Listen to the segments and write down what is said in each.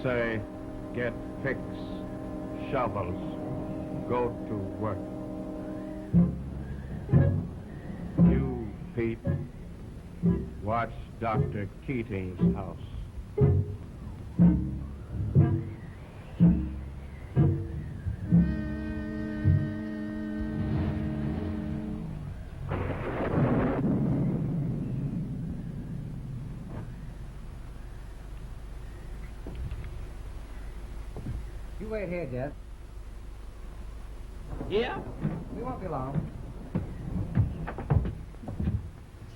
Say, get picks, shovels, go to work. You, Pete, watch Dr. Keating's house. Wait here, Jeff. Yeah? We won't be long.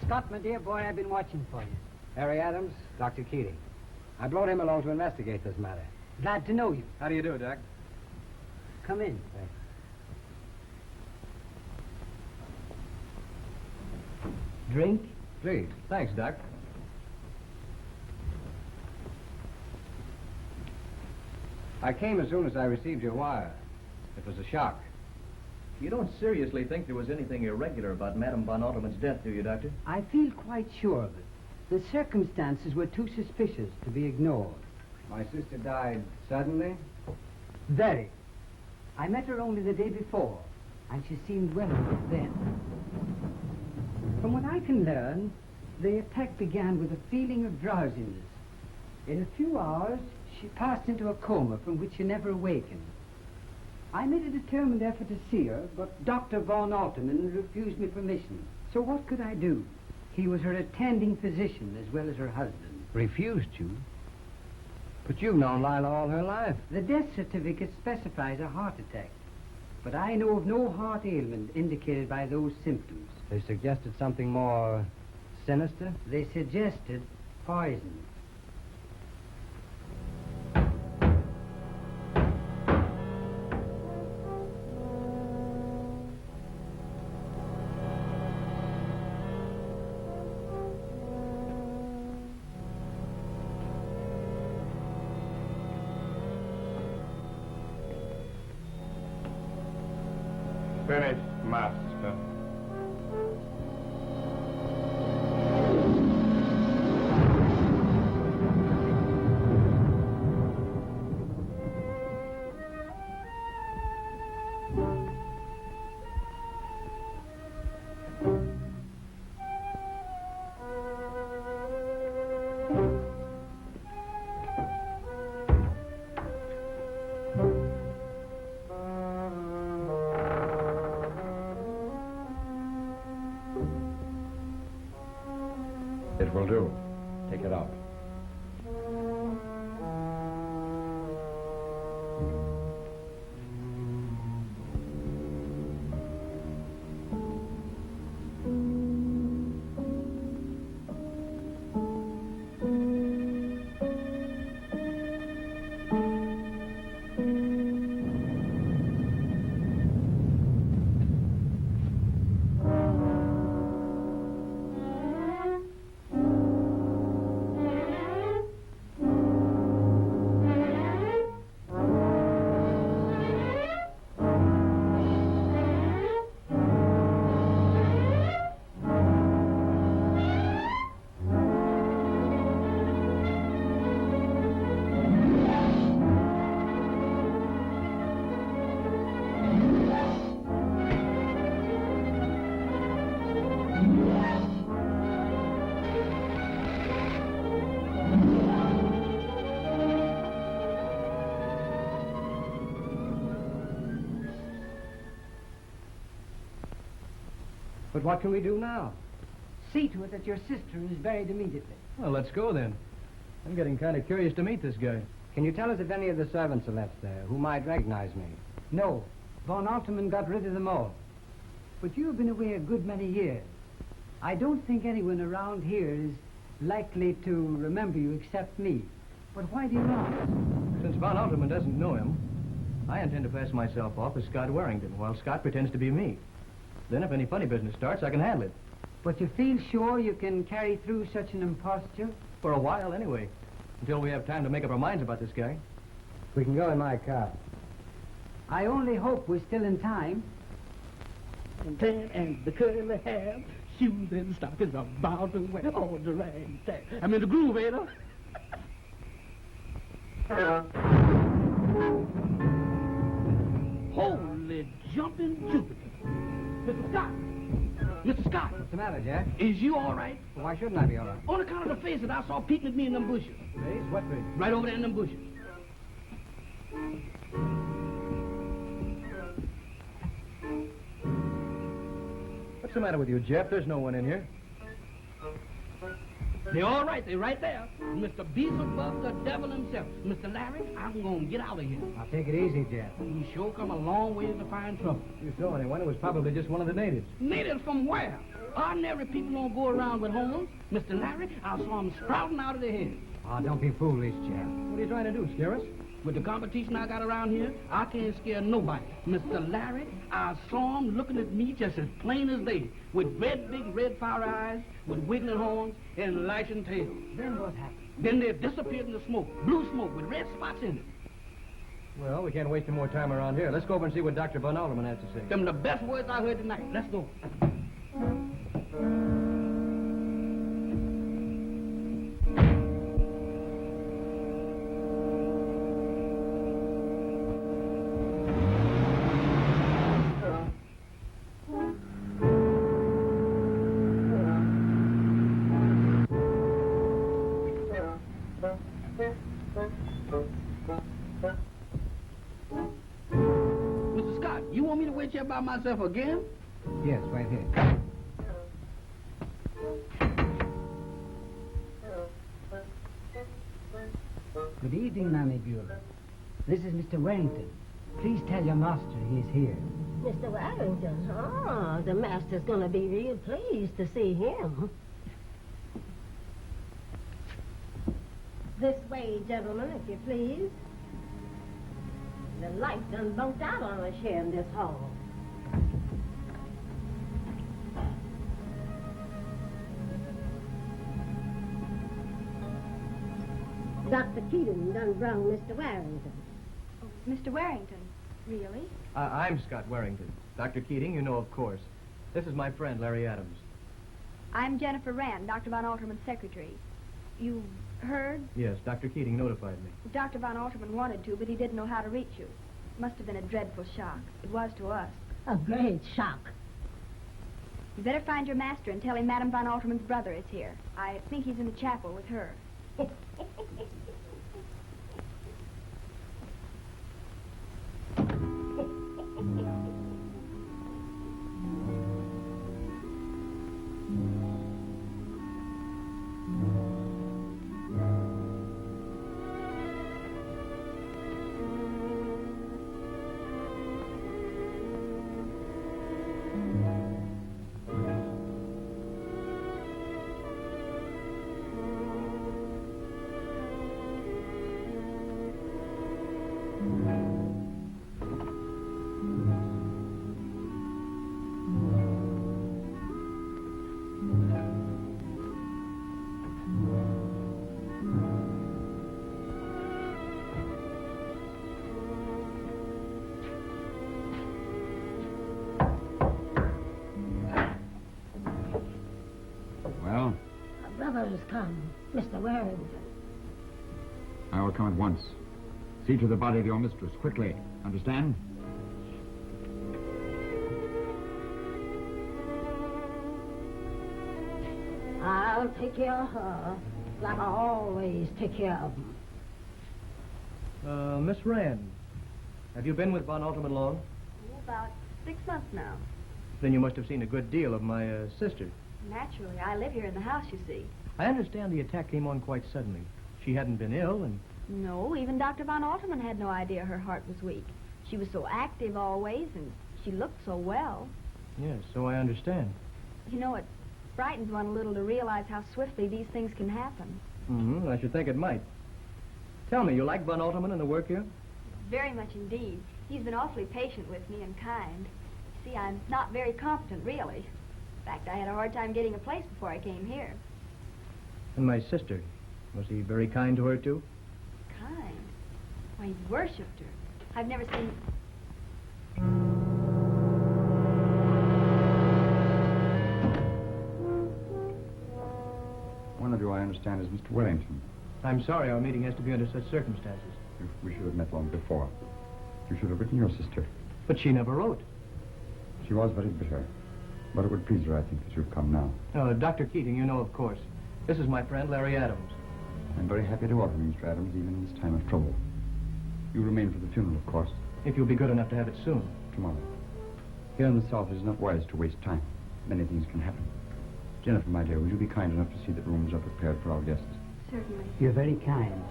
Scott, my dear boy, I've been watching for you. Harry Adams, Dr. Keating. I brought him along to investigate this matter. Glad to know you. How do you do, Doc? Come in. Drink? Please. Thanks, Doc. I came as soon as I received your wire. It was a shock. You don't seriously think there was anything irregular about Madame von Alterman's death, do you, Doctor? I feel quite sure of it. The circumstances were too suspicious to be ignored. My sister died suddenly? Very. I met her only the day before, and she seemed well enough then. From what I can learn, the attack began with a feeling of drowsiness. In a few hours, she passed into a coma from which she never awakened. I made a determined effort to see her, but Dr. von Altman refused me permission. So what could I do? He was her attending physician as well as her husband. Refused you? But you've known Lila all her life. The death certificate specifies a heart attack, but I know of no heart ailment indicated by those symptoms. They suggested something more sinister? They suggested poison. Finished, master. It will do. Take it out. But what can we do now? See to it that your sister is buried immediately. Well, let's go then. I'm getting kind of curious to meet this guy. Can you tell us if any of the servants are left there who might recognize me? No, von Altman got rid of them all. But you've been away a good many years. I don't think anyone around here is likely to remember you except me. But why do you ask? Since von Altman doesn't know him, I intend to pass myself off as Scott Warrington, while Scott pretends to be me. Then if any funny business starts, I can handle it. But you feel sure you can carry through such an imposture? For a while, anyway. Until we have time to make up our minds about this guy. We can go in my car. I only hope we're still in time. And tan and the curly hair, shoes and stockings are bound to wear all the ragtag. I'm in the groove, ain't I? Holy jumping Jupiter. Mr. Scott! Mr. Scott! What's the matter, Jack? Is you all right? Well, why shouldn't I be all right? On account of the face that I saw peeking at me in them bushes. Face? What face? Right over there in them bushes. What's the matter with you, Jeff? There's no one in here. They're all right. They're right there. Mr. Beelzebub, the devil himself. Mr. Larry, I'm going to get out of here. Now, take it easy, Jeff. You sure come a long way to find trouble. You saw anyone, it was probably just one of the natives. Natives from where? Ordinary people don't go around with horns. Mr. Larry, I saw them sprouting out of their heads. Oh, don't be foolish, Jeff. What are you trying to do, scare us? With the competition I got around here, I can't scare nobody. Mr. Larry, I saw him looking at me just as plain as day, with big red fire eyes, with wiggling horns, and lashing tails. Then what happened? Then they disappeared in the smoke, blue smoke with red spots in it. Well, we can't waste any more time around here. Let's go over and see what Dr. Von Alderman has to say. Them the best words I heard tonight. Let's go. here by myself again? Yes, right here. Good evening, Mammy Bueller. This is Mr. Warrington. Please tell your master he is here. Mr. Warrington, the master's gonna be real pleased to see him. This way, gentlemen, if you please. The light done bunked out on us here in this hall. Dr. Keating done brung Mr. Warrington. Mr. Warrington, really? I'm Scott Warrington. Dr. Keating, you know, of course. This is my friend, Larry Adams. I'm Jennifer Rand, Dr. Von Alterman's secretary. You heard? Yes, Dr. Keating notified me. Dr. Von Alterman wanted to, but he didn't know how to reach you. Must have been a dreadful shock. It was to us. A great shock. You better find your master and tell him Madame Von Alterman's brother is here. I think he's in the chapel with her. Well, My brother has come, Mr. Warrington. I will come at once. See to the body of your mistress, quickly. Understand? I'll take care of her like I always take care of them. Miss Rand, have you been with Von Alterman long? About 6 months now. Then you must have seen a good deal of my sister. Naturally, I live here in the house, you see. I understand the attack came on quite suddenly. She hadn't been ill, and... No, even Dr. Von Alterman had no idea her heart was weak. She was so active always, and she looked so well. Yes, so I understand. You know, it frightens one a little to realize how swiftly these things can happen. Mm-hmm, I should think it might. Tell me, you like Von Alterman and the work here? Very much indeed. He's been awfully patient with me and kind. See, I'm not very competent, really. In fact, I had a hard time getting a place before I came here. And my sister, was he very kind to her, too? Kind? Why, he worshipped her. I've never seen... One of you, I understand, is Mr. Warrington. I'm sorry our meeting has to be under such circumstances. We should have met long before. You should have written your sister. But she never wrote. She was very bitter. But it would please her, I think, that you've come now. Dr. Keating, you know, of course. This is my friend, Larry Adams. I'm very happy to welcome you, Mr. Adams, even in this time of trouble. You remain for the funeral, of course, If you'll be good enough to have it soon. tomorrow. Here in the South, it is not wise to waste time. Many things can happen. Jennifer, my dear, would you be kind enough to see that rooms are prepared for our guests? Certainly. You're very kind.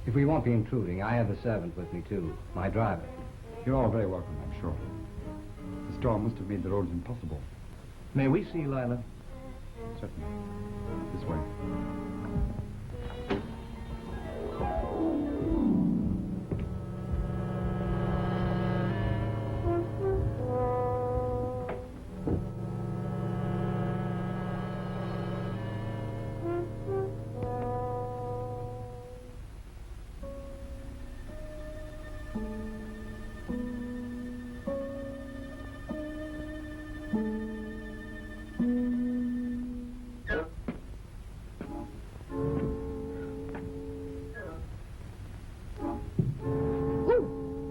If we won't be intruding, I have a servant with me, too. My driver. You're all very welcome, I'm sure. The storm must have made the roads impossible. May we see Lila? Certainly. This way.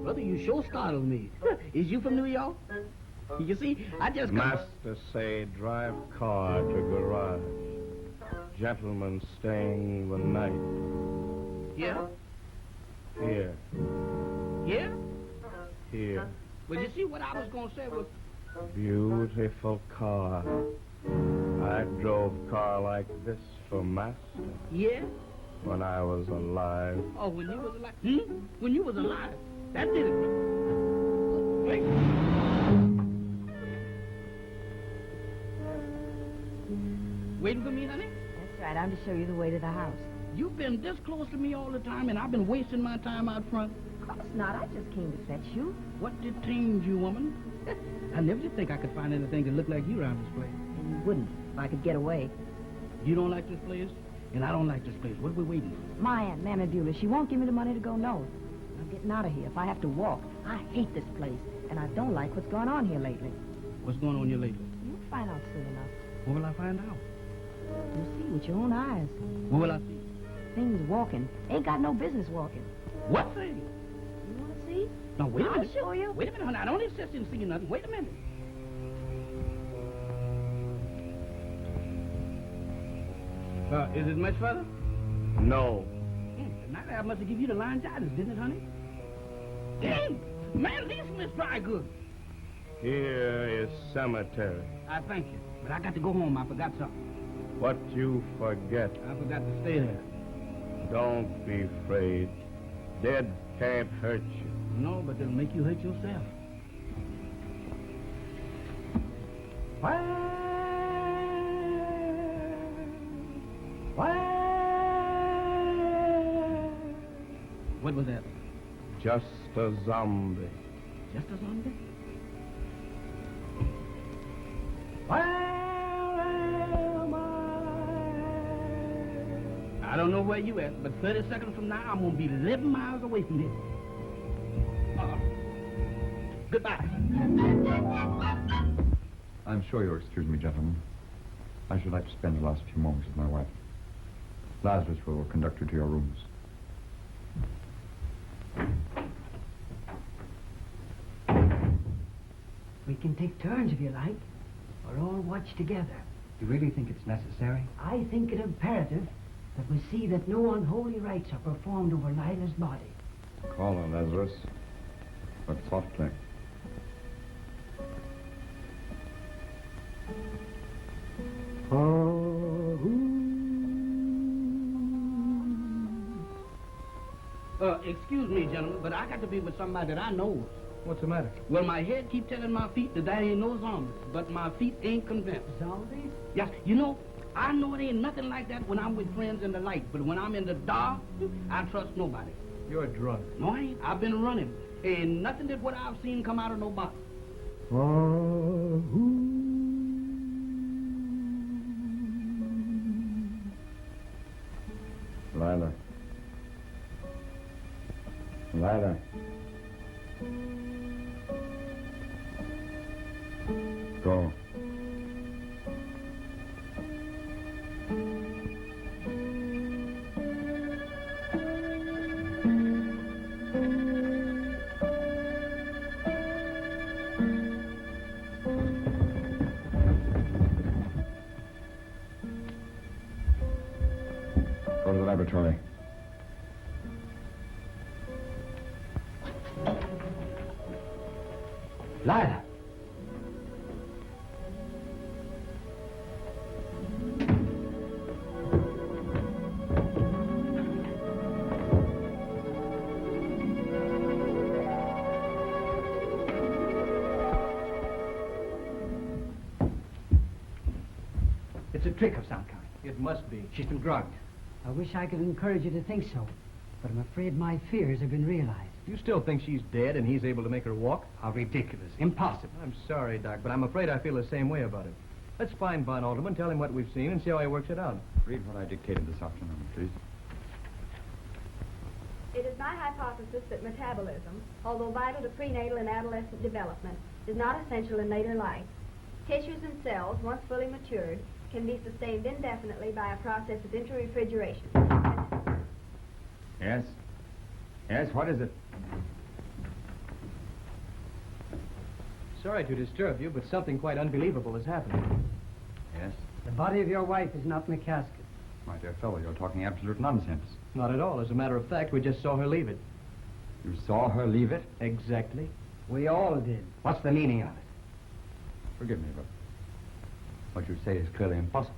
Brother, you sure startled me. Is you from New York? You see, I just... Master say drive car to garage. Gentleman staying the night. Yeah? Here. Yeah? Here. Well, you see, what I was going to say was... Beautiful car. I drove car like this for master Yeah? when I was alive. Oh, when you was alive? When you was alive. That did it. Wait. Waiting for me, honey? That's right. I'm to show you the way to the house. You've been this close to me all the time, and I've been wasting my time out front. Of course not. I just came to fetch you. What detained you, woman? I never did think I could find anything that looked like you around this place. And you wouldn't if I could get away. You don't like this place, and I don't like this place. What are we waiting for? My Aunt Mammy Beulah, she won't give me the money to go north. I'm getting out of here if I have to walk. I hate this place, and I don't like what's going on here lately. What's going on here lately? You'll find out soon enough. What will I find out? You'll see with your own eyes. What will I see? Things walking. Ain't got no business walking. What thing? You want to see? Now, wait a I'll minute. show you. Wait a minute, honey. I don't insist in seeing nothing. Wait a minute. Is it much further? No. The night I must have given you the laryngitis, didn't it, honey? Dang! Man, these smells dry good. Here is cemetery. I thank you. But I got to go home. I forgot something. What you forget. I forgot to stay there. Don't be afraid. Dead can't hurt you. No, but it'll make you hurt yourself. What was that? Just a zombie. Just a zombie? I don't know where you at, but 30 seconds from now, I'm going to be 11 miles away from here. Goodbye. I'm sure you'll excuse me, gentlemen. I should like to spend the last few moments with my wife. Lazarus will conduct you to your rooms. We can take turns if you like, or all watch together. You really think it's necessary? I think it imperative that we see that no unholy rites are performed over Lila's body. Call her, Lazarus, but softly. Excuse me, gentlemen, but I got to be with somebody that I know. What's the matter? Well, my head keep telling my feet that there ain't no zombies, but my feet ain't convinced. Zombies? Yes, you know, I know it ain't nothing like that when I'm with friends in the light, but when I'm in the dark, I trust nobody. You're drunk. No, I ain't. I've been running. Ain't nothing that what I've seen come out of no box. Lila. Lila. Go. Go to the laboratory. Lila! It's a trick of some kind. It must be. She's been drugged. I wish I could encourage you to think so, but I'm afraid my fears have been realized. You still think she's dead and he's able to make her walk? How ridiculous. Impossible. I'm sorry, Doc, but I'm afraid I feel the same way about it. Let's find Von Alderman, tell him what we've seen, and see how he works it out. Read what I dictated this afternoon, please. It is my hypothesis that metabolism, although vital to prenatal and adolescent development, is not essential in later life. Tissues and cells, once fully matured, can be sustained indefinitely by a process of inter-refrigeration. Yes? Yes, what is it? Sorry to disturb you, but something quite unbelievable has happened. Yes? The body of your wife is not in the casket. My dear fellow, you're talking absolute nonsense. Not at all. As a matter of fact, we just saw her leave it. You saw her leave it? Exactly. We all did. What's the meaning of it? Forgive me, but what you say is clearly impossible.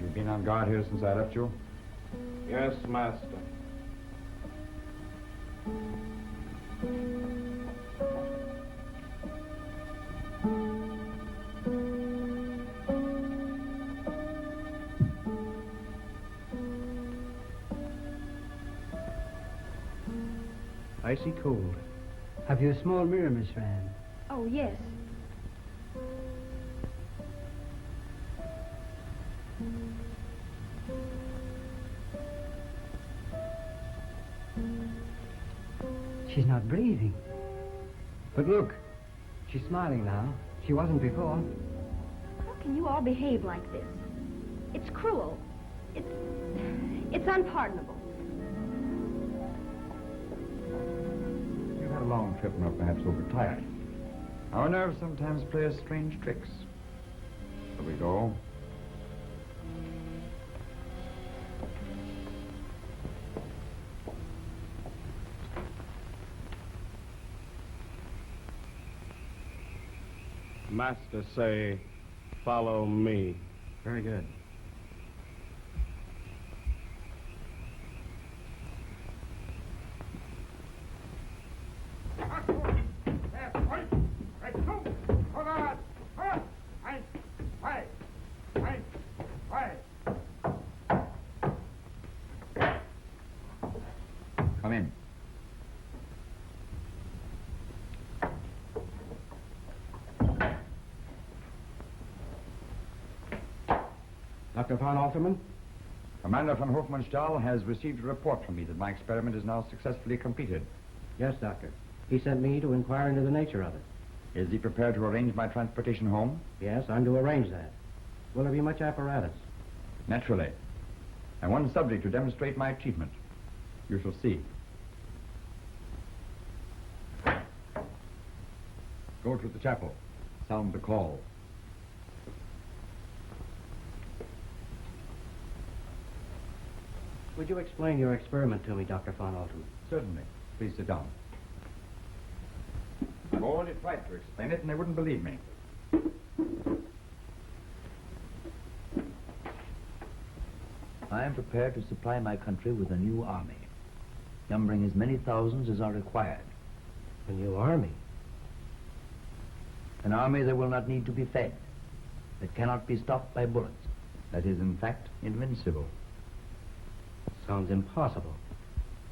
You've been on guard here since I left you? Yes, master. Icy cold. Have you a small mirror, Miss Rand? Oh, yes. She's not breathing. But look, she's smiling now. She wasn't before. How can you all behave like this? It's cruel. It's unpardonable. You've had a long trip and are perhaps overtired. Our nerves sometimes play us strange tricks. So we go. Master say, follow me. Very good. Come in. Dr. von Alterman? Commander von Hofmannsthal has received a report from me that my experiment is now successfully completed. Yes, Doctor. He sent me to inquire into the nature of it. Is he prepared to arrange my transportation home? Yes, I'm to arrange that. Will there be much apparatus? Naturally. And one subject to demonstrate my achievement. You shall see. Go to the chapel. Sound the call. Would you explain your experiment to me, Dr. von Alterman? Certainly. Please sit down. I've already tried to explain it, and they wouldn't believe me. I am prepared to supply my country with a new army, numbering as many thousands as are required. A new army? An army that will not need to be fed, that cannot be stopped by bullets, that is, in fact, invincible. Sounds impossible.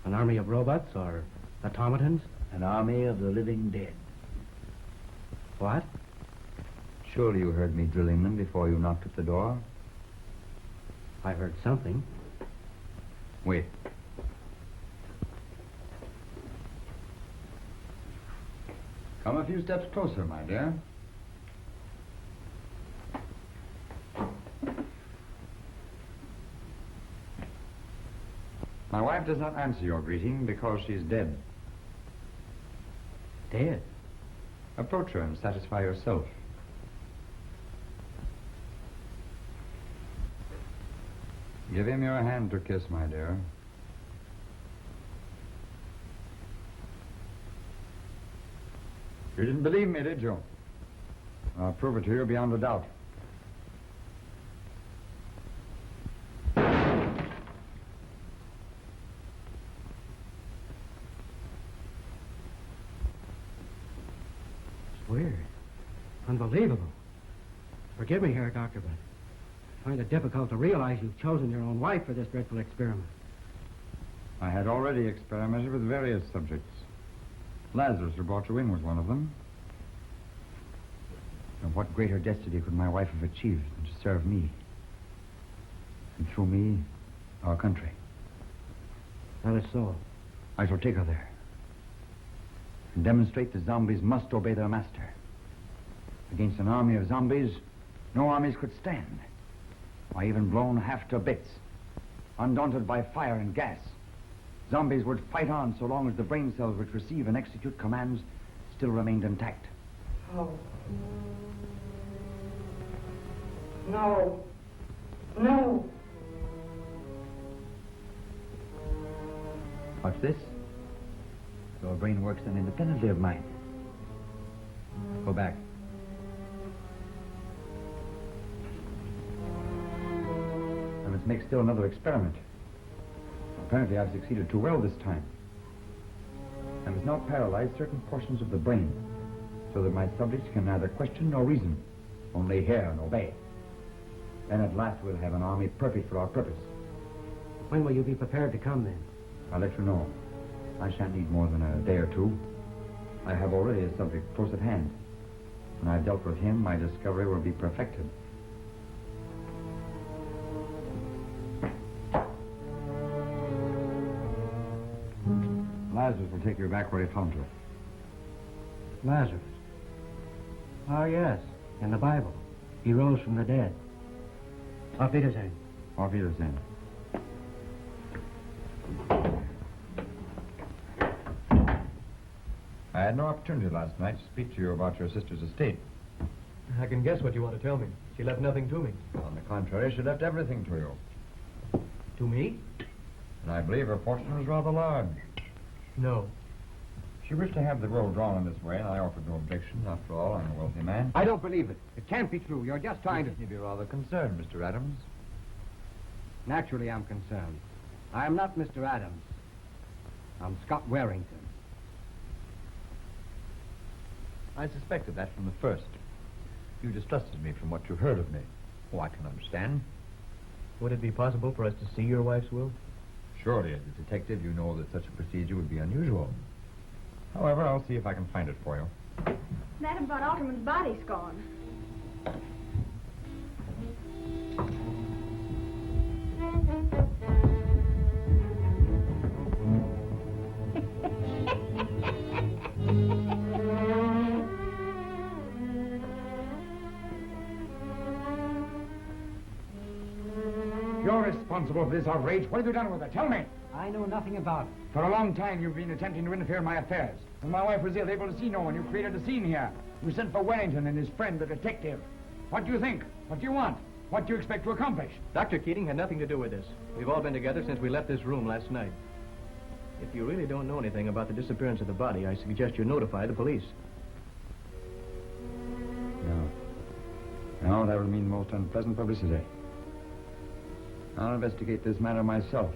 An army of robots or automatons? An army of the living dead. What? Surely you heard me drilling them before you knocked at the door? I heard something. Wait. Come a few steps closer, my dear. My wife does not answer your greeting because she's dead. Dead? Approach her and satisfy yourself. Give him your hand to kiss, my dear. You didn't believe me, did you? I'll prove it to you beyond a doubt. It's weird. Unbelievable. Forgive me here, Doctor, but I find it difficult to realize you've chosen your own wife for this dreadful experiment. I had already experimented with various subjects. Lazarus, who brought you in, was one of them. And what greater destiny could my wife have achieved than to serve me? And through me, our country. That is so. I shall take her there. And demonstrate that zombies must obey their master. Against an army of zombies, no armies could stand. Why, even blown half to bits, undaunted by fire and gas, zombies would fight on so long as the brain cells which receive and execute commands still remained intact. Oh. No. No. Watch this. Your brain works then independently of mine. Go back. I must make still another experiment. Apparently I've succeeded too well this time. I must now paralyze certain portions of the brain so that my subjects can neither question nor reason, only hear and obey. Then at last we'll have an army perfect for our purpose. When will you be prepared to come, then? I'll let you know. I shan't need more than a day or two. I have already a subject close at hand. When I've dealt with him, my discovery will be perfected. Lazarus will take you back where he found you. Lazarus. Oh, yes. In the Bible. He rose from the dead. Auf Wiedersehen. Auf Wiedersehen. I had no opportunity last night to speak to you about your sister's estate. I can guess what you want to tell me. She left nothing to me. On the contrary, she left everything to you. To me? And I believe her fortune was rather large. No. She wished to have the will drawn in this way, and I offered no objection. After all, I'm a wealthy man. I don't believe it. It can't be true. You're just trying to... You'd be rather concerned, Mr. Adams. Naturally, I'm concerned. I am not Mr. Adams. I'm Scott Warrington. I suspected that from the first. You distrusted me from what you heard of me. Oh, I can understand. Would it be possible for us to see your wife's will? Surely, as a detective, you know that such a procedure would be unusual. However, I'll see if I can find it for you. Madam Von Alterman's body's gone. You're responsible for this outrage. What have you done with her? Tell me. I know nothing about it. For a long time, you've been attempting to interfere in my affairs. When my wife was ill, able to see no one, you created a scene here. You sent for Wellington and his friend, the detective. What do you think? What do you want? What do you expect to accomplish? Dr. Keating had nothing to do with this. We've all been together since we left this room last night. If you really don't know anything about the disappearance of the body, I suggest you notify the police. No. No, that would mean most unpleasant publicity. I'll investigate this matter myself.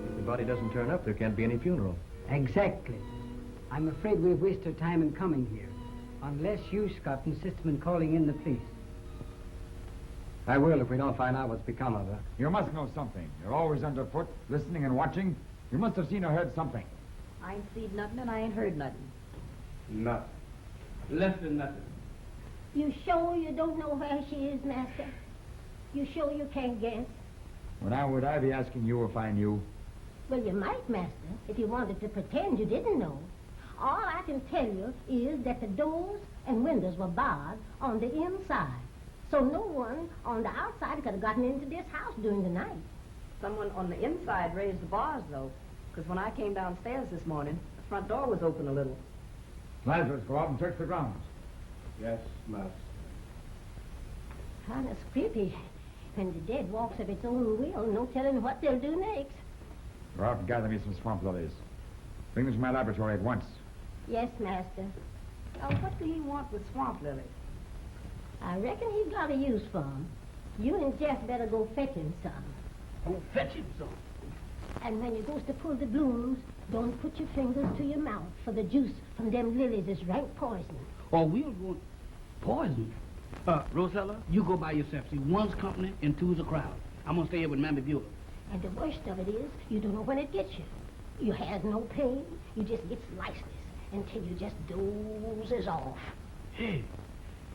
If the body doesn't turn up, there can't be any funeral. Exactly. I'm afraid we've wasted time in coming here. Unless you, Scott, insist on calling in the police. I will if we don't find out what's become of her. You must know something. You're always underfoot, listening and watching. You must have seen or heard something. I ain't seen nothing and I ain't heard nothing. Nothing. Less than nothing. You sure you don't know where she is, Master? You sure you can't guess? Well, would I be asking you if I knew? Well, you might, Master, if you wanted to pretend you didn't know. All I can tell you is that the doors and windows were barred on the inside. So no one on the outside could have gotten into this house during the night. Someone on the inside raised the bars, though, because when I came downstairs this morning, the front door was open a little. Lazarus, go out and search the grounds. Yes, Master. Kind of creepy. When the dead walks of its own will, no telling what they'll do next. Go out and gather me some swamp lilies. Bring them to my laboratory at once. Yes, Master. Now, what do you want with swamp lilies? I reckon he's got a use for 'em. You and Jeff better go fetch him some. Go fetch him some. And when you goes to pull the blooms, don't put your fingers to your mouth, for the juice from them lilies is rank poison. Or we'll go poison. Rosella, you go by yourself. See, one's company and two's a crowd. I'm gonna stay here with Mammy Beulah. And the worst of it is, you don't know when it gets you. You has no pain, you just gets lifeless until you just dozes off. Hey,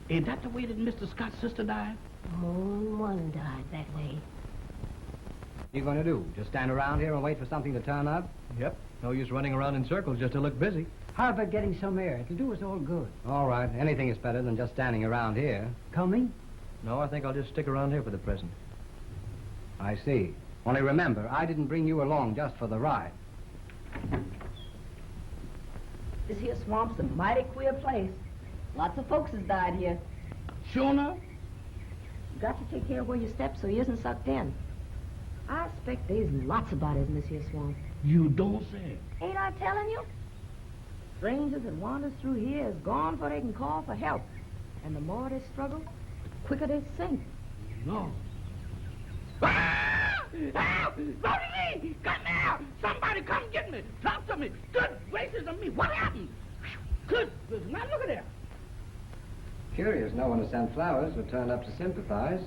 ain't that the way that Mr. Scott's sister died? Moon one died that way. What are you going to do? Just stand around here and wait for something to turn up? Yep. No use running around in circles just to look busy. How about getting some air? It'll do us all good. All right, anything is better than just standing around here. Coming? No, I think I'll just stick around here for the present. I see. Only remember, I didn't bring you along just for the ride. This here swamp's a mighty queer place. Lots of folks has died here. Sure enough? You got to take care of where you step so you isn't sucked in. I expect there's lots of bodies in this here swamp. You don't say. Ain't I telling you? Strangers that wanders through here is gone before they can call for help. And the more they struggle, the quicker they sink. No. Ah! Help! Rosalie! Come now! Somebody come get me! Drop to me! Good gracious of me! What happened? Good gracious. Now look at that. Curious, no one who sent flowers would turn up to sympathize.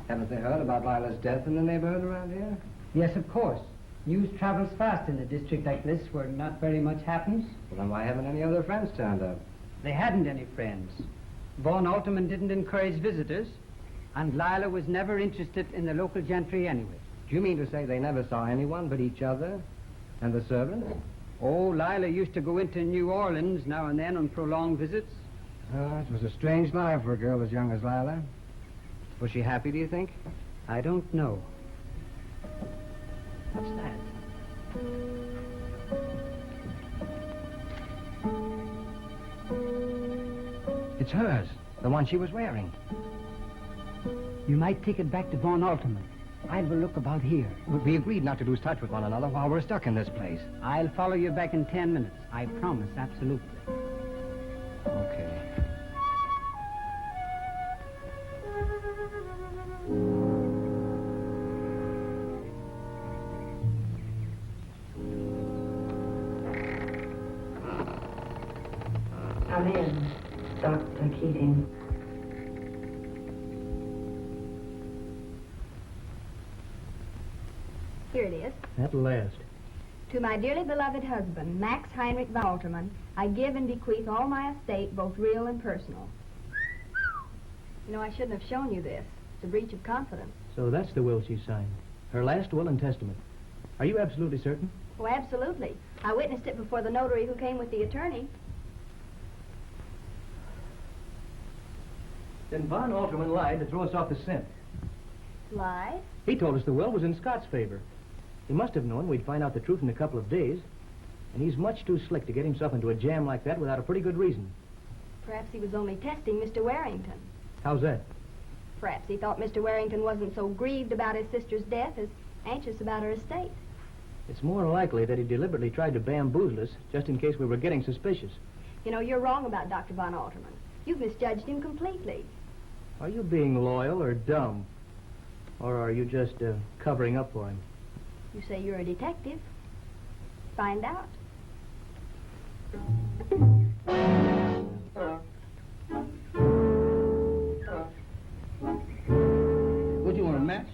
Haven't they heard about Lila's death in the neighborhood around here? Yes, of course. News travels fast in a district like this where not very much happens. Well, then why haven't any of their friends turned up? They hadn't any friends. Von Alterman didn't encourage visitors, and Lila was never interested in the local gentry anyway. Do you mean to say they never saw anyone but each other and the servants? Oh, Lila used to go into New Orleans now and then on prolonged visits. It was a strange life for a girl as young as Lila. Was she happy, do you think? I don't know. What's that? It's hers, the one she was wearing. You might take it back to Von Alterman. I'll have a look about here. But we agreed not to lose touch with one another while we're stuck in this place. I'll follow you back in 10 minutes. I promise, absolutely. Okay. Come in, Dr. Keating. Here it is. At last. To my dearly beloved husband, Max Heinrich von Alterman, I give and bequeath all my estate, both real and personal. You know, I shouldn't have shown you this. It's a breach of confidence. So that's the will she signed. Her last will and testament. Are you absolutely certain? Oh, absolutely. I witnessed it before the notary who came with the attorney. Then Von Alterman lied to throw us off the scent. Lied? He told us the will was in Scott's favor. He must have known we'd find out the truth in a couple of days. And he's much too slick to get himself into a jam like that without a pretty good reason. Perhaps he was only testing Mr. Warrington. How's that? Perhaps he thought Mr. Warrington wasn't so grieved about his sister's death as anxious about her estate. It's more likely that he deliberately tried to bamboozle us just in case we were getting suspicious. You know, you're wrong about Dr. von Alterman. You've misjudged him completely. Are you being loyal or dumb? Or are you just covering up for him? You say you're a detective. Find out. What you want, a match?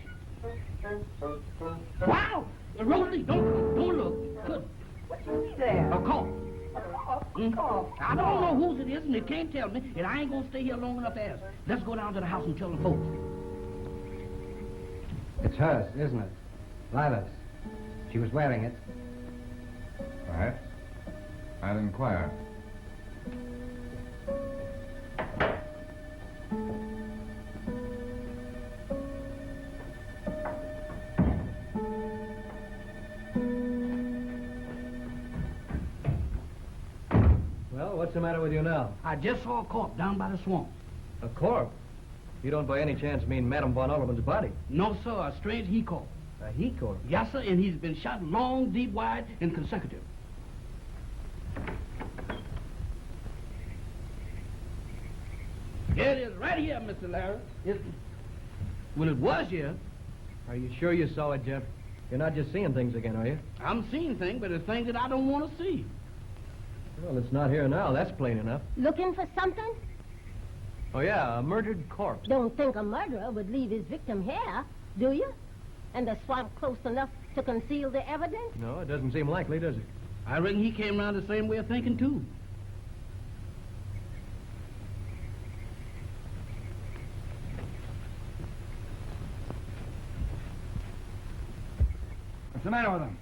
Wow! Rosalie, don't look. Good. What you see there? A call. Oh. I don't know whose it is, and they can't tell me, and I ain't gonna stay here long enough to ask. Let's go down to the house and tell the folks. It's hers, isn't it? Lila's. She was wearing it. Perhaps. I'll inquire. Well, what's the matter with you now? I just saw a corpse down by the swamp. A corpse? You don't by any chance mean Madame von Alterman's body? No, sir, a strange he-corpse. A he-corpse? Yes, sir, and he's been shot long, deep, wide, and consecutive. Here it is, right here, Mr. Larry. Well, it was here. Are you sure you saw it, Jeff? You're not just seeing things again, are you? I'm seeing things, but it's things that I don't want to see. Well, it's not here now. That's plain enough. Looking for something? Oh, yeah, a murdered corpse. Don't think a murderer would leave his victim here, do you? And the swamp close enough to conceal the evidence? No, it doesn't seem likely, does it? I reckon he came around the same way of thinking, too. What's the matter with them?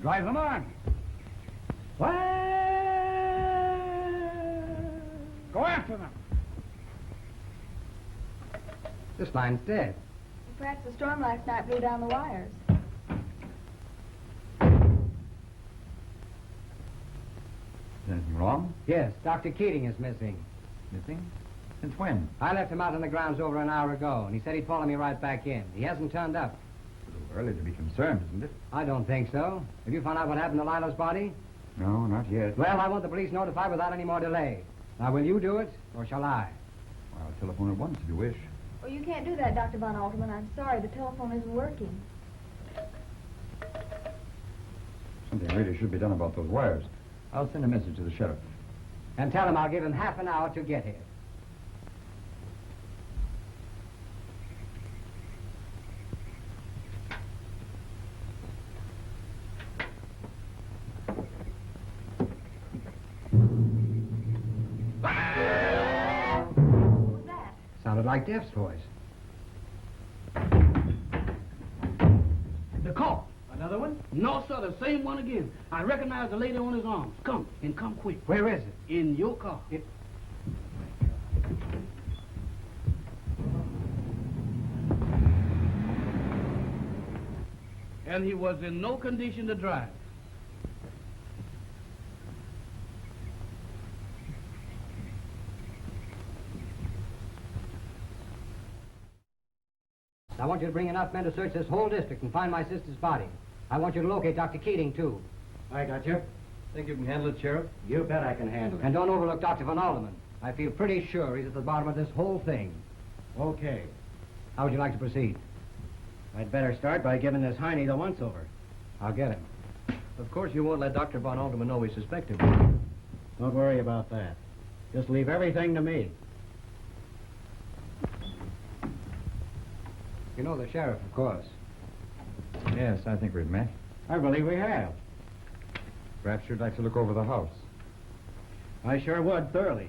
Drive them on. What? Go after them. This line's dead. Perhaps the storm last night blew down the wires. Is anything wrong? Yes, Dr. Keating is missing. Missing? Since when? I left him out on the grounds over an hour ago, and he said he'd follow me right back in. He hasn't turned up. A little early to be concerned, isn't it? I don't think so. Have you found out what happened to Lilo's body? No, not yet. Well, I want the police notified without any more delay. Now, will you do it, or shall I? I'll telephone at once if you wish. Oh, you can't do that, Dr. Von Alterman. I'm sorry. The telephone isn't working. Something really should be done about those wires. I'll send a message to the sheriff. And tell him I'll give him half an hour to get here. What was that? Sounded like Def's voice. The call. Another one? No, sir, the same one again. I recognize the lady on his arms. Come, and come quick. Where is it? In your car. And he was in no condition to drive. I want you to bring enough men to search this whole district and find my sister's body. I want you to locate Dr. Keating, too. I got you. Think you can handle it, Sheriff? You bet I can handle it. And don't overlook Dr. Von Alderman. I feel pretty sure he's at the bottom of this whole thing. Okay. How would you like to proceed? I'd better start by giving this Heine the once-over. I'll get him. Of course, you won't let Dr. Von Alterman know we suspect him. Don't worry about that. Just leave everything to me. You know the sheriff, of course. Yes, I think we've met. I believe we have. Perhaps you'd like to look over the house. I sure would, thoroughly.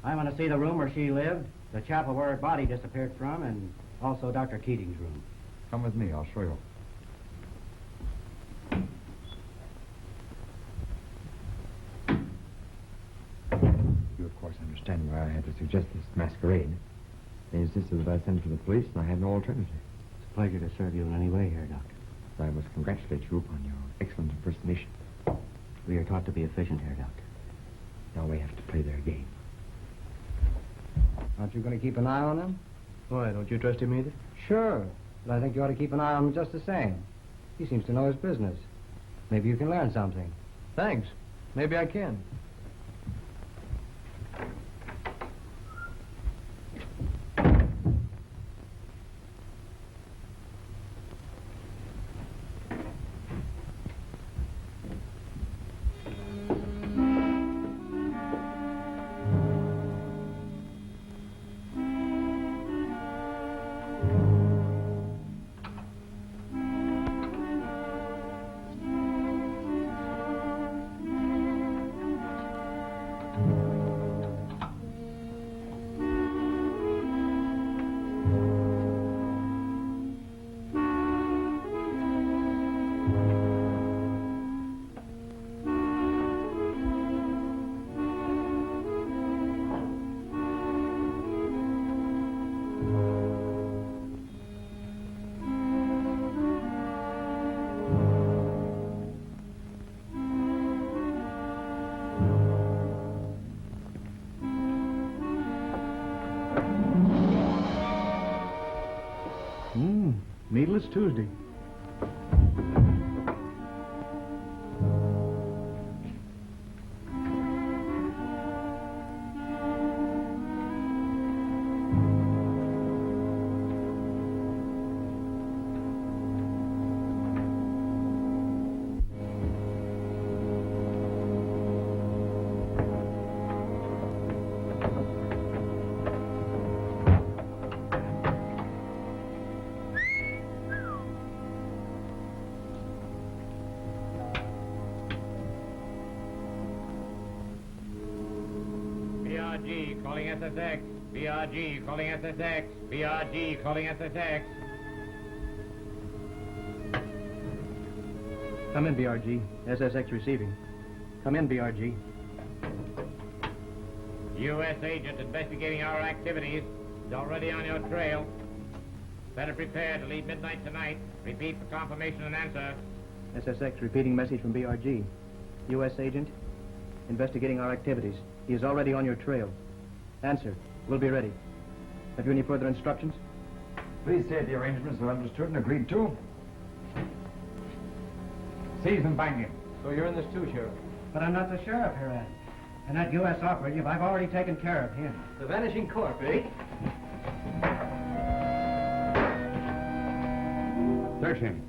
I want to see the room where she lived, the chapel where her body disappeared from, and also Dr. Keating's room. Come with me, I'll show you. You, of course, understand why I had to suggest this masquerade. They insisted that I send it to the police, and I had no alternative. It's a pleasure to serve you in any way here, Doctor. I must congratulate you upon your excellent impersonation. We are taught to be efficient here, Doctor. Now we have to play their game. Aren't you going to keep an eye on him? Why, don't you trust him either? Sure. But I think you ought to keep an eye on him just the same. He seems to know his business. Maybe you can learn something. Thanks. Maybe I can. Meatless Tuesday. BRG calling SSX. BRG calling SSX. BRG calling SSX. Come in, BRG. SSX receiving. Come in, BRG. U.S. agent investigating our activities is already on your trail. Better prepare to leave midnight tonight. Repeat for confirmation and answer. SSX repeating message from BRG. U.S. agent investigating our activities. He is already on your trail. Answer. We'll be ready. Have you any further instructions? Please say the arrangements are understood and agreed to. Seize and bind him. So you're in this too, Sheriff? But I'm not the sheriff here, Adam. And that U.S. operative, I've already taken care of him. The vanishing corpse, eh? Search him.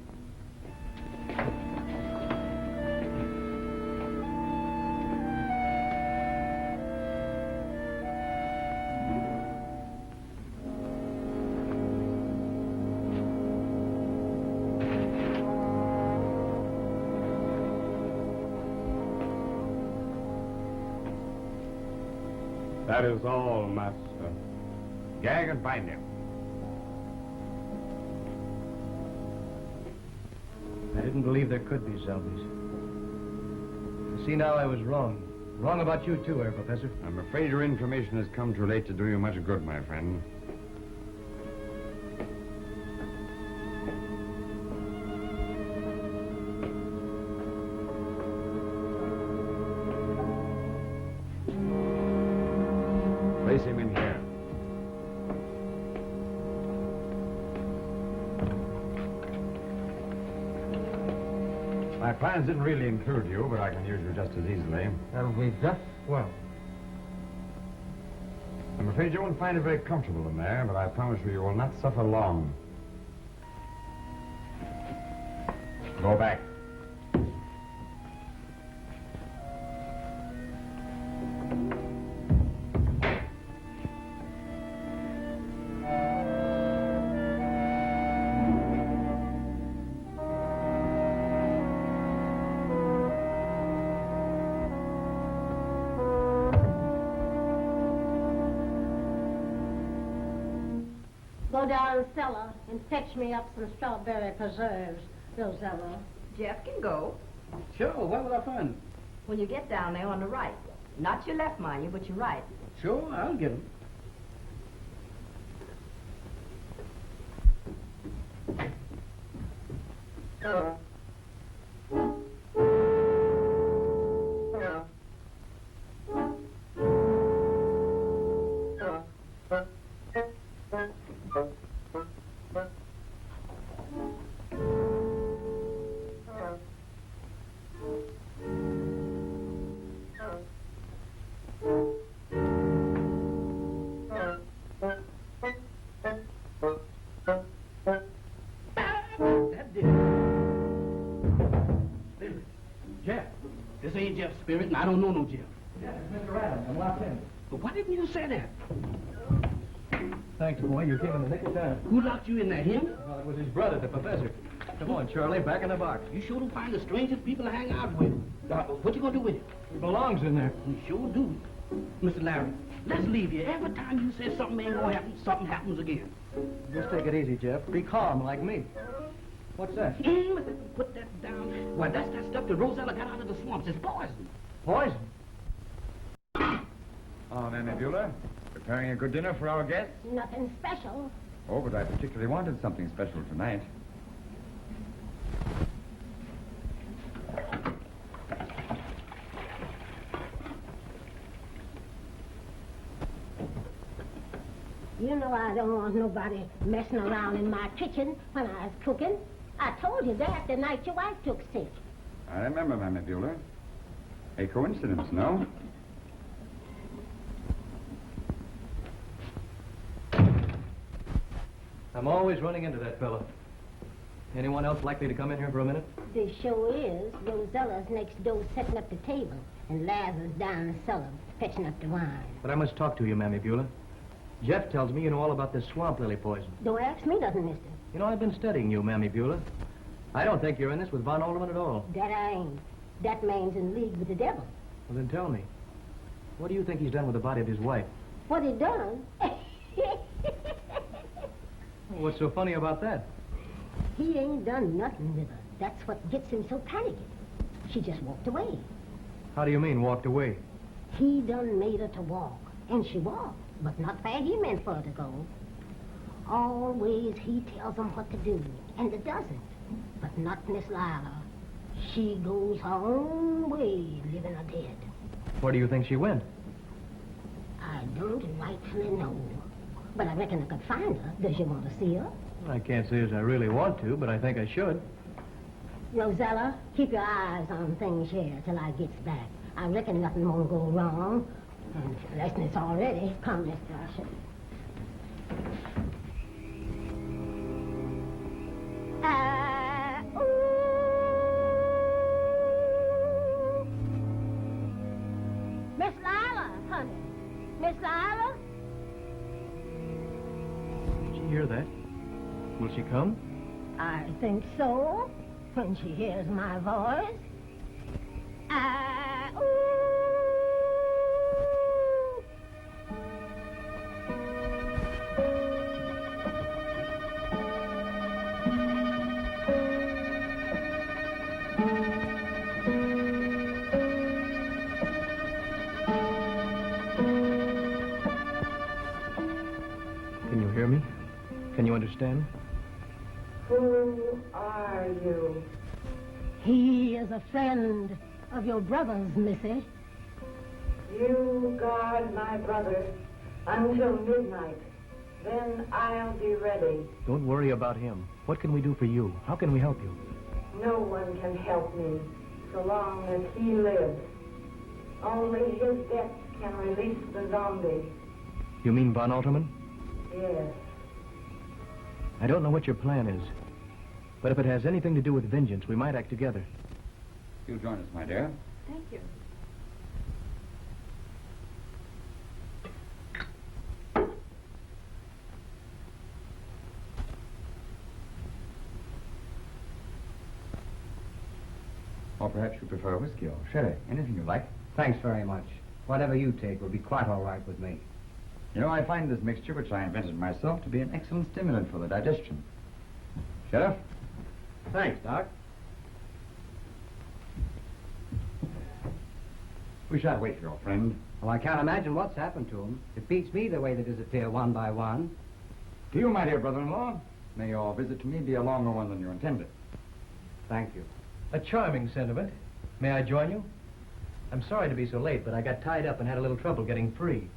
That is all, Master. Gag and bind him. I didn't believe there could be zombies. See, now I was wrong. Wrong about you, too, Herr Professor. I'm afraid your information has come too late to do you much good, my friend. Place him in here. My plans didn't really include you, but I can use you just as easily. That'll be just well. I'm afraid you won't find it very comfortable in there, but I promise you will not suffer long. Go back. Go down cellar and fetch me up some strawberry preserves, Rosella. Jeff can go. Sure, where will I find them? When you get down there on the right. Not your left, mind you, but your right. Sure, I'll get them. This ain't Jeff's spirit, and I don't know no Jeff. Yeah, it's Mr. Adams. I'm locked in. But why didn't you say that? Thanks, boy. You came in the nick of time. Who locked you in there, him? Well, it was his brother, the professor. Come on, Charlie, back in the box. You sure don't find the strangest people to hang out with. What you gonna do with it? It belongs in there. You sure do. Mr. Larry, let's leave here. Every time you say something ain't gonna happen, something happens again. Just take it easy, Jeff. Be calm, like me. What's that? Put that down. Why, that's that stuff that Rosella got out of the swamps. It's poison. Poison? Oh, Nanny Beulah, preparing a good dinner for our guests? Nothing special. Oh, but I particularly wanted something special tonight. You know I don't want nobody messing around in my kitchen when I was cooking. I told you that the night your wife took sick. I remember, Mammy Beulah. A coincidence, no? I'm always running into that fella. Anyone else likely to come in here for a minute? The show is Rosella's next door setting up the table, and Lazarus down the cellar fetching up the wine. But I must talk to you, Mammy Beulah. Jeff tells me you know all about this swamp lily poison. Don't ask me nothing, mister. You know, I've been studying you, Mammy Beulah. I don't think you're in this with Von Alderman at all. That I ain't. That man's in league with the devil. Well, then tell me. What do you think he's done with the body of his wife? What he done? What's so funny about that? He ain't done nothing with her. That's what gets him so panicky. She just walked away. How do you mean, walked away? He done made her to walk, and she walked, but not where he meant for her to go. Always he tells them what to do, and it doesn't. But not Miss Lila. She goes her own way, living or dead. Where do you think she went? I I don't rightfully know. But I reckon I could find her. Does you want to see her? I can't say as I really want to, but I think I should. Rosella, keep your eyes on things here till I gets back. I reckon nothing won't go wrong. Unless it's already. Come, Mr. Usher. Miss Lila, honey. Miss Lila? Did she hear that? Will she come? I think so, when she hears my voice. Can you hear me? Can you understand? Who are you? He is a friend of your brother's, Missy. You guard my brother until midnight. Then I'll be ready. Don't worry about him. What can we do for you? How can we help you? No one can help me so long as he lives. Only his death can release the zombie. You mean Von Alterman? Yes. I don't know what your plan is. But if it has anything to do with vengeance, we might act together. You'll join us, my dear. Thank you. Or perhaps you prefer whiskey or sherry. Anything you like. Thanks very much. Whatever you take will be quite all right with me. You know, I find this mixture, which I invented myself, to be an excellent stimulant for the digestion. Sheriff? Thanks, Doc. We shan't wait for your friend. Well, I can't imagine what's happened to him. It beats me the way they disappear one by one. To you, my dear brother-in-law, may your visit to me be a longer one than you intended. Thank you. A charming sentiment. May I join you? I'm sorry to be so late, but I got tied up and had a little trouble getting free.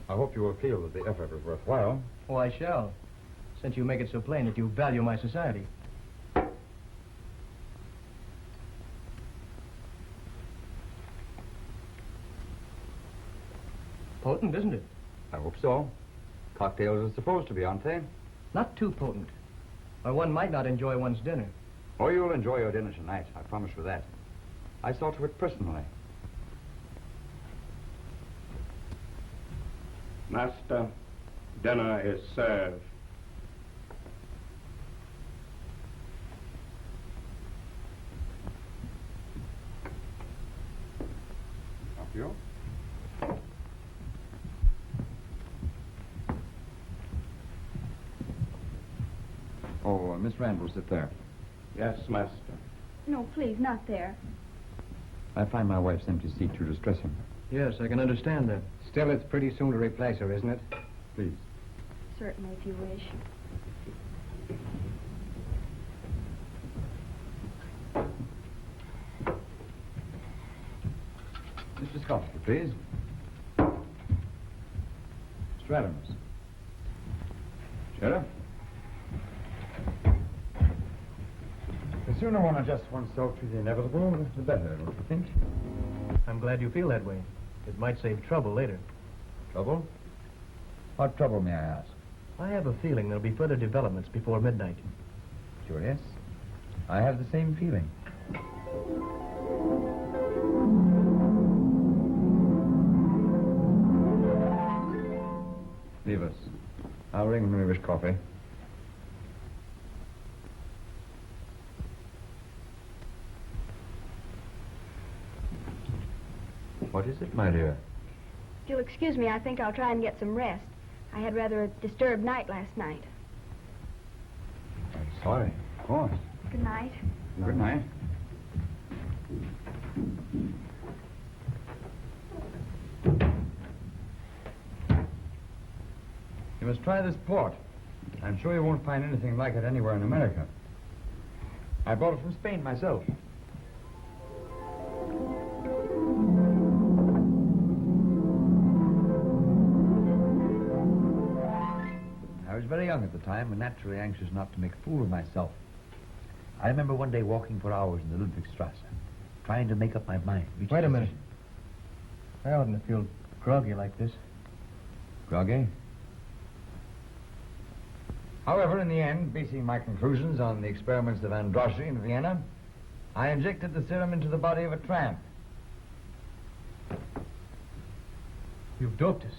I hope you will feel that the effort was worthwhile. Oh, I shall, since you make it so plain that you value my society. Potent, isn't it? I hope so. Cocktails are supposed to be, aren't they? Not too potent, or one might not enjoy one's dinner. Oh, you'll enjoy your dinner tonight, I promise you that. I saw to it personally. Master, dinner is served. Help you? Oh, Miss Rand will sit there. Yes, master. No, please, not there. I find my wife's empty seat too distressing. Yes, I can understand that. Still, it's pretty soon to replace her, isn't it? Please. Certainly, if you wish. Mr. Scott, please. Mr. Adams. Sheriff? The sooner one adjusts oneself to the inevitable, the better, don't you think? I'm glad you feel that way. It might save trouble later. Trouble? What trouble, may I ask? I have a feeling there'll be further developments before midnight. Curious. I have the same feeling. Leave us. I'll ring when we wish coffee. What is it, my dear? If you'll excuse me, I think I'll try and get some rest. I had rather a disturbed night last night. I'm sorry. Of course. Good night. Good night. You must try this port. I'm sure you won't find anything like it anywhere in America. I brought it from Spain myself. young at the time and naturally anxious not to make a fool of myself. I remember one day walking for hours in the Ludwigstrasse, trying to make up my mind. Wait a minute. I oughtn't to feel groggy like this. Groggy? However, in the end, basing my conclusions on the experiments of Androssi in Vienna, I injected the serum into the body of a tramp. You've doped us.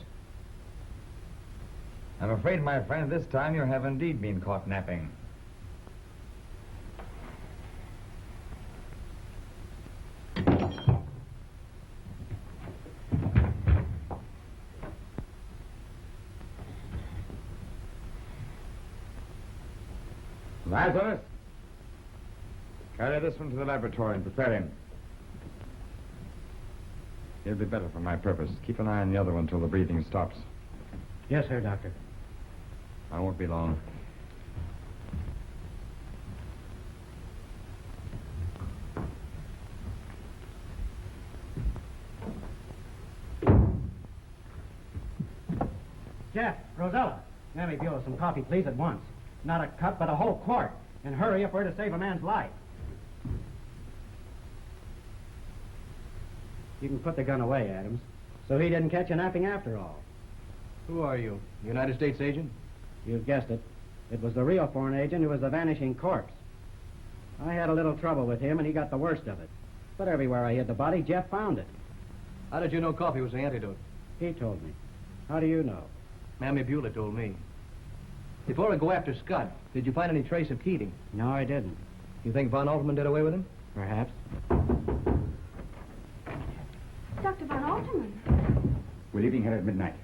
I'm afraid, my friend, this time you have indeed been caught napping. Lazarus, carry this one to the laboratory and prepare him. He'll be better for my purpose. Keep an eye on the other one until the breathing stops. Yes, sir, Doctor. I won't be long. Jeff, Rosella, Mammy Buell, some coffee, please, at once. Not a cup, but a whole quart. And hurry if we're to save a man's life. You can put the gun away, Adams. So he didn't catch you napping after all. Who are you? United States agent? You've guessed it. It was the real foreign agent who was the vanishing corpse. I had a little trouble with him, and he got the worst of it. But everywhere I hid the body, Jeff found it. How did you know coffee was the antidote? He told me. How do you know? Mammy Buell told me. Before I go after Scott, did you find any trace of Keating? No, I didn't. You think von Altman did away with him? Perhaps. Dr. von Alterman. We're leaving here at midnight.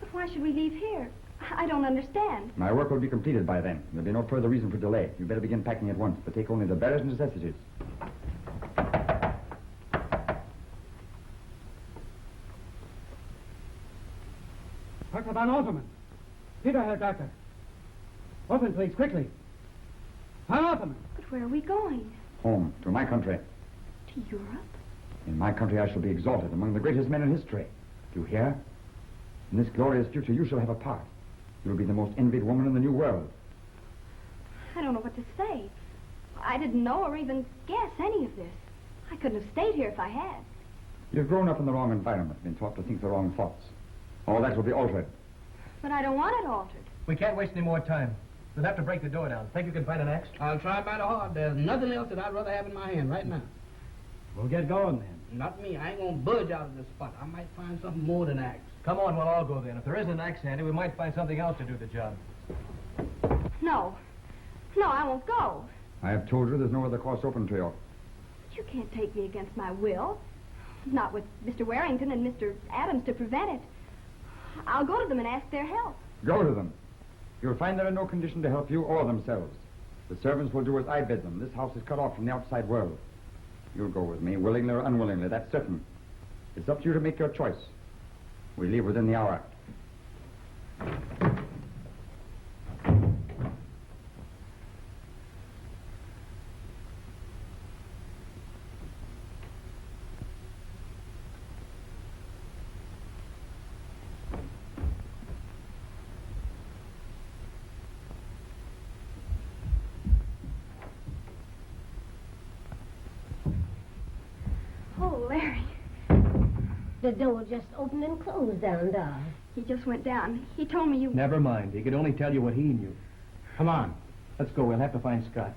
But why should we leave here? I don't understand. My work will be completed by then. There'll be no further reason for delay. You better begin packing at once, but take only the barest necessities. Dr. von Alterman. Peter here, Doctor. Open, please, quickly. Von Alterman. But where are we going? Home, to my country. To Europe? In my country, I shall be exalted among the greatest men in history. Do you hear? In this glorious future, you shall have a part. You'll be the most envied woman in the new world. I don't know what to say. I didn't know or even guess any of this. I couldn't have stayed here if I had. You've grown up in the wrong environment, been taught to think the wrong thoughts. All that will be altered. But I don't want it altered. We can't waste any more time. We'll have to break the door down. Think you can find an axe? I'll try mighty hard. There's nothing else that I'd rather have in my hand right now. We'll get going then. Not me. I ain't gonna budge out of this spot. I might find something more than axe. Come on, we'll all go then. If there isn't an axe handy, we might find something else to do the job. No. No, I won't go. I have told you there's no other course open to you. You can't take me against my will. Not with Mr. Warrington and Mr. Adams to prevent it. I'll go to them and ask their help. Go to them. You'll find they're in no condition to help you or themselves. The servants will do as I bid them. This house is cut off from the outside world. You'll go with me, willingly or unwillingly, that's certain. It's up to you to make your choice. We leave within the hour. Oh, Larry. The door just opened and closed down, Dad. He just went down. He told me you... Never mind. He could only tell you what he knew. Come on. Let's go. We'll have to find Scott.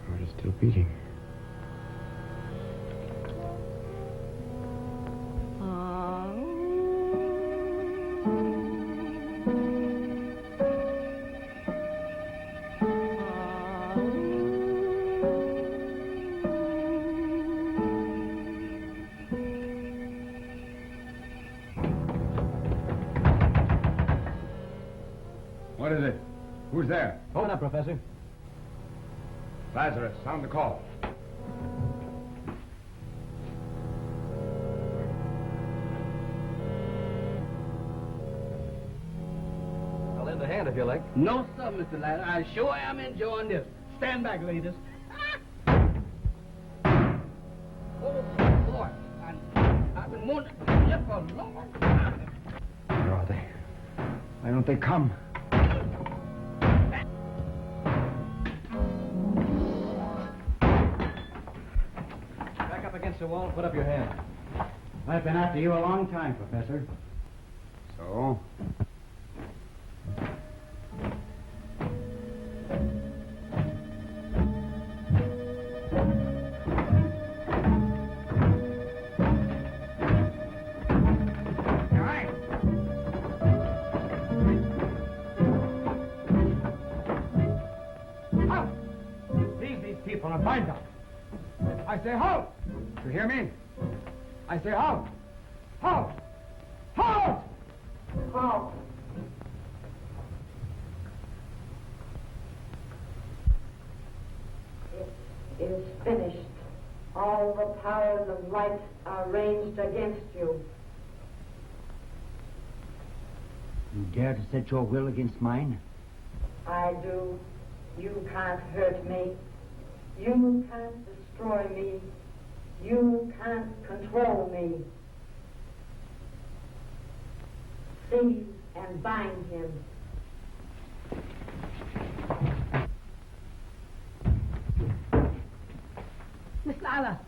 Heart is still beating. What is it? Who's there? Open up, Professor. Lazarus, sound the call. I'll lend a hand if you like. No, sir, Mr. Ladder. I sure am enjoying this. Stand back, ladies. Oh, boy. I've been wanting to do this for a long time. Where are they? I don't Don't they come? Back up against the wall and put up your hand. I've been after you a long time, Professor. So? And find out. I say halt! You hear me? I say halt! Halt! Halt! Halt! It is finished. All the powers of light are ranged against you. You dare to set your will against mine? I do. You can't hurt me. You can't destroy me. You can't control me. Seize and bind him. Miss Lila.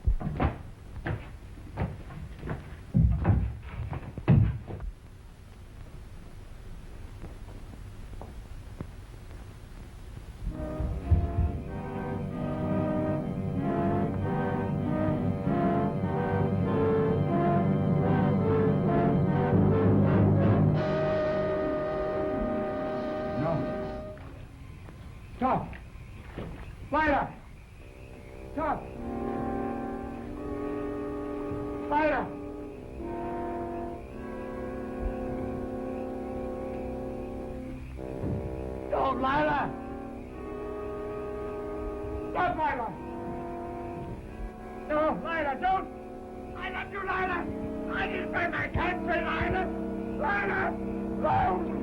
Stop! Lila! Stop! Lila! Don't, Lila! Stop, Lila! No, Lila, don't! I love you, Lila! I defend my country, Lila! Lila! No!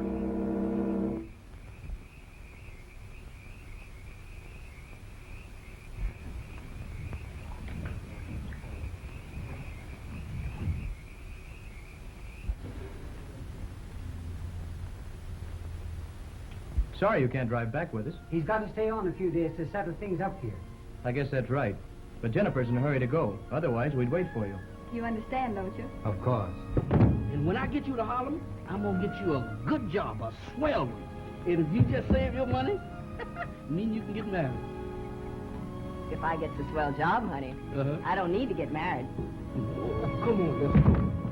Sorry you can't drive back with us. He's got to stay on a few days to settle things up here. I guess that's right. But Jennifer's in a hurry to go. Otherwise, we'd wait for you. You understand, don't you? Of course. And when I get you to Harlem, I'm going to get you a good job, a swell one. And if you just save your money, me and you can get married. If I get the swell job, honey, I don't need to get married. Oh, come on, let's go.